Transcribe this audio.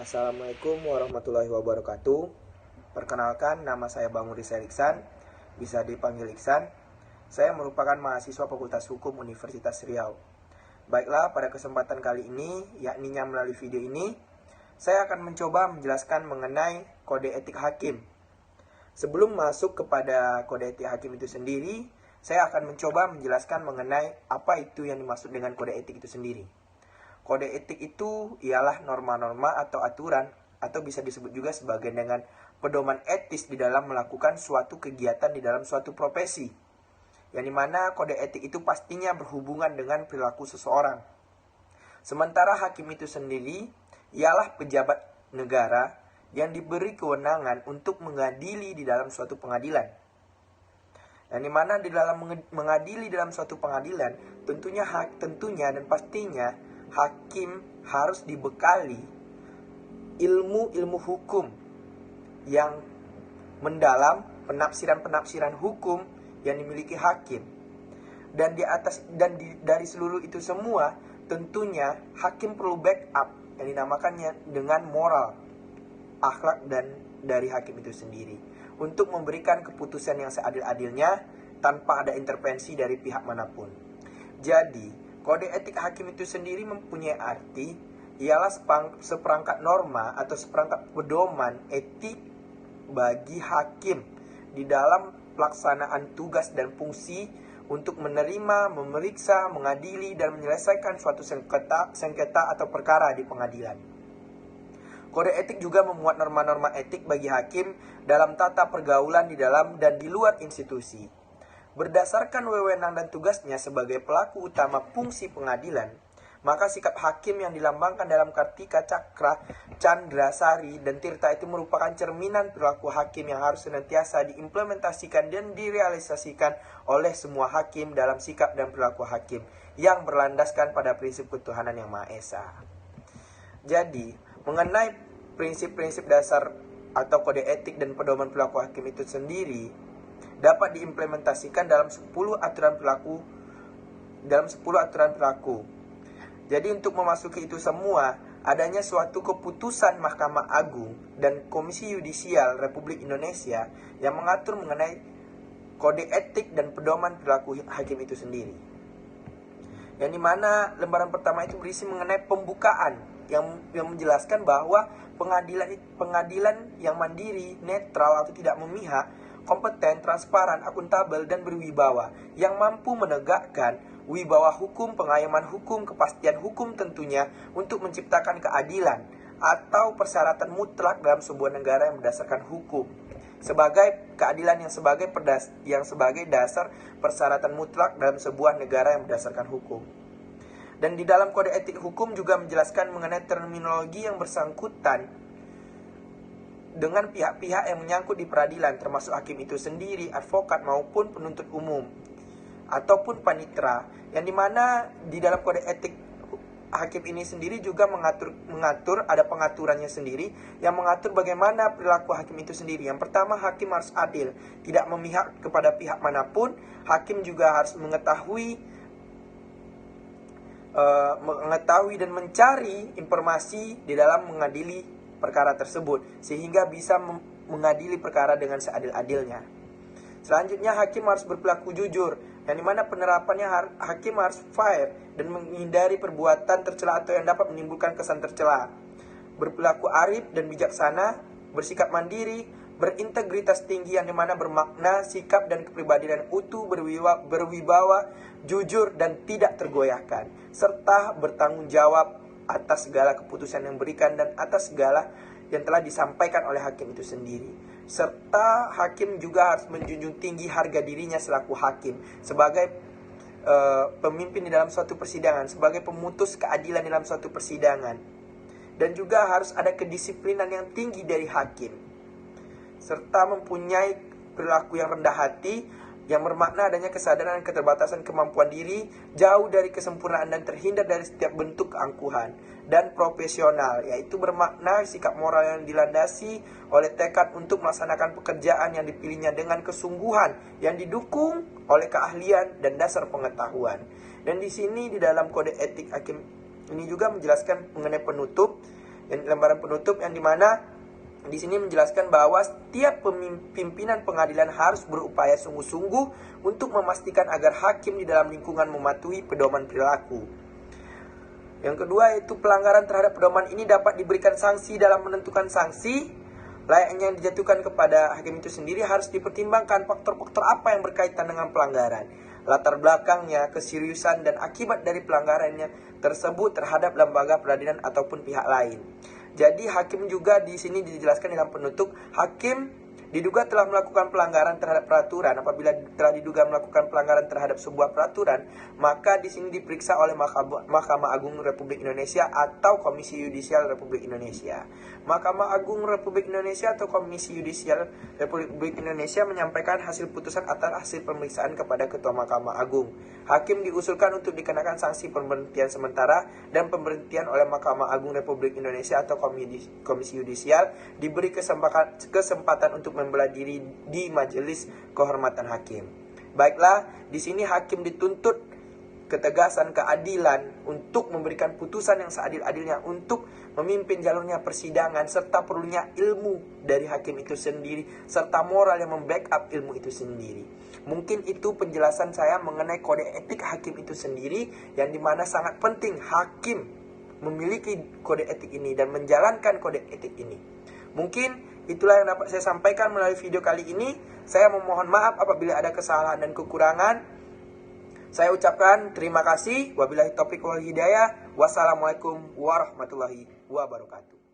Assalamualaikum warahmatullahi wabarakatuh. Perkenalkan, nama saya Bang Rizal Iksan, bisa dipanggil Iksan. Saya merupakan mahasiswa Fakultas Hukum Universitas Riau. Baiklah, pada kesempatan kali ini, yakninya melalui video ini, saya akan mencoba menjelaskan mengenai kode etik hakim. Sebelum masuk kepada kode etik hakim itu sendiri, saya akan mencoba menjelaskan mengenai apa itu yang dimaksud dengan kode etik itu sendiri. Kode etik itu ialah norma-norma atau aturan, atau bisa disebut juga sebagai dengan pedoman etis di dalam melakukan suatu kegiatan di dalam suatu profesi. Yang dimana kode etik itu pastinya berhubungan dengan perilaku seseorang. Sementara hakim itu sendiri ialah pejabat negara yang diberi kewenangan untuk mengadili di dalam suatu pengadilan. Yang dimana di dalam mengadili dalam suatu pengadilan, tentunya dan pastinya hakim harus dibekali ilmu hukum yang mendalam, penafsiran hukum yang dimiliki hakim. Dan dari seluruh itu semua, tentunya hakim perlu backup yang dinamakannya dengan moral, akhlak dan dari hakim itu sendiri untuk memberikan keputusan yang seadil-adilnya tanpa ada intervensi dari pihak manapun. Jadi kode etik hakim itu sendiri mempunyai arti ialah seperangkat norma atau seperangkat pedoman etik bagi hakim di dalam pelaksanaan tugas dan fungsi untuk menerima, memeriksa, mengadili, dan menyelesaikan suatu sengketa atau perkara di pengadilan. Kode etik juga memuat norma-norma etik bagi hakim dalam tata pergaulan di dalam dan di luar institusi. Berdasarkan wewenang dan tugasnya sebagai pelaku utama fungsi pengadilan, maka sikap hakim yang dilambangkan dalam Kartika Cakra, Candra Sari, dan Tirta itu merupakan cerminan perilaku hakim yang harus senantiasa diimplementasikan dan direalisasikan oleh semua hakim dalam sikap dan perilaku hakim yang berlandaskan pada prinsip ketuhanan yang Maha Esa. Jadi, mengenai prinsip-prinsip dasar atau kode etik dan pedoman perilaku hakim itu sendiri dapat diimplementasikan dalam 10 aturan perilaku. Jadi untuk memasuki itu semua, adanya suatu keputusan Mahkamah Agung dan Komisi Yudisial Republik Indonesia yang mengatur mengenai kode etik dan pedoman perilaku hakim itu sendiri. Yang dimana lembaran pertama itu berisi mengenai pembukaan yang menjelaskan bahwa pengadilan yang mandiri, netral atau tidak memihak, kompeten, transparan, akuntabel, dan berwibawa, yang mampu menegakkan wibawa hukum, pengayoman hukum, kepastian hukum tentunya untuk menciptakan keadilan atau persyaratan mutlak dalam sebuah negara yang berdasarkan hukum. Sebagai keadilan yang sebagai dasar persyaratan mutlak dalam sebuah negara yang berdasarkan hukum. Dan di dalam kode etik hukum juga menjelaskan mengenai terminologi yang bersangkutan dengan pihak-pihak yang menyangkut di peradilan, termasuk hakim itu sendiri, advokat maupun penuntut umum ataupun panitera, yang dimana di dalam kode etik hakim ini sendiri juga mengatur ada pengaturannya sendiri yang mengatur bagaimana perilaku hakim itu sendiri. Yang pertama, hakim harus adil, tidak memihak kepada pihak manapun. Hakim juga harus mengetahui dan mencari informasi di dalam mengadili perkara tersebut sehingga bisa mengadili perkara dengan seadil-adilnya. Selanjutnya, hakim harus berperilaku jujur, yang dimana penerapannya hakim harus fair dan menghindari perbuatan tercela atau yang dapat menimbulkan kesan tercela. Berperilaku arif dan bijaksana, bersikap mandiri, berintegritas tinggi, yang dimana bermakna sikap dan kepribadian utuh, berwibawa, jujur dan tidak tergoyahkan, serta bertanggung jawab atas segala keputusan yang berikan dan atas segala yang telah disampaikan oleh hakim itu sendiri. Serta hakim juga harus menjunjung tinggi harga dirinya selaku hakim sebagai pemimpin di dalam suatu persidangan, sebagai pemutus keadilan dalam suatu persidangan. Dan juga harus ada kedisiplinan yang tinggi dari hakim, serta mempunyai perilaku yang rendah hati, yang bermakna adanya kesadaran dan keterbatasan kemampuan diri, jauh dari kesempurnaan dan terhindar dari setiap bentuk keangkuhan, dan profesional, yaitu bermakna sikap moral yang dilandasi oleh tekad untuk melaksanakan pekerjaan yang dipilihnya dengan kesungguhan yang didukung oleh keahlian dan dasar pengetahuan. Dan di sini di dalam kode etik hakim ini juga menjelaskan mengenai penutup, lembaran penutup yang dimana di sini menjelaskan bahwa setiap pimpinan pengadilan harus berupaya sungguh-sungguh untuk memastikan agar hakim di dalam lingkungan mematuhi pedoman perilaku. Yang kedua yaitu pelanggaran terhadap pedoman ini dapat diberikan sanksi. Dalam menentukan sanksi layaknya yang dijatuhkan kepada hakim itu sendiri harus dipertimbangkan faktor-faktor apa yang berkaitan dengan pelanggaran, latar belakangnya, keseriusan dan akibat dari pelanggarannya tersebut terhadap lembaga peradilan ataupun pihak lain. Jadi hakim juga di sini dijelaskan dalam penutup, hakim diduga telah melakukan pelanggaran terhadap peraturan. Apabila telah diduga melakukan pelanggaran terhadap sebuah peraturan, maka di sini diperiksa oleh Mahkamah Agung Republik Indonesia atau Komisi Yudisial Republik Indonesia. Mahkamah Agung Republik Indonesia atau Komisi Yudisial Republik Indonesia menyampaikan hasil putusan atas hasil pemeriksaan kepada Ketua Mahkamah Agung. Hakim diusulkan untuk dikenakan sanksi pemberhentian sementara dan pemberhentian oleh Mahkamah Agung Republik Indonesia atau Komisi Yudisial, diberi kesempatan untuk membela diri di Majelis Kehormatan Hakim. Baiklah, di sini hakim dituntut ketegasan, keadilan untuk memberikan putusan yang seadil-adilnya, untuk memimpin jalurnya persidangan, serta perlunya ilmu dari hakim itu sendiri, serta moral yang membackup ilmu itu sendiri. Mungkin itu penjelasan saya mengenai kode etik hakim itu sendiri, yang dimana sangat penting hakim memiliki kode etik ini dan menjalankan kode etik ini. Mungkin itulah yang dapat saya sampaikan melalui video kali ini. Saya memohon maaf apabila ada kesalahan dan kekurangan. Saya ucapkan terima kasih. Wabillahi taufiq wal hidayah. Wassalamualaikum warahmatullahi wabarakatuh.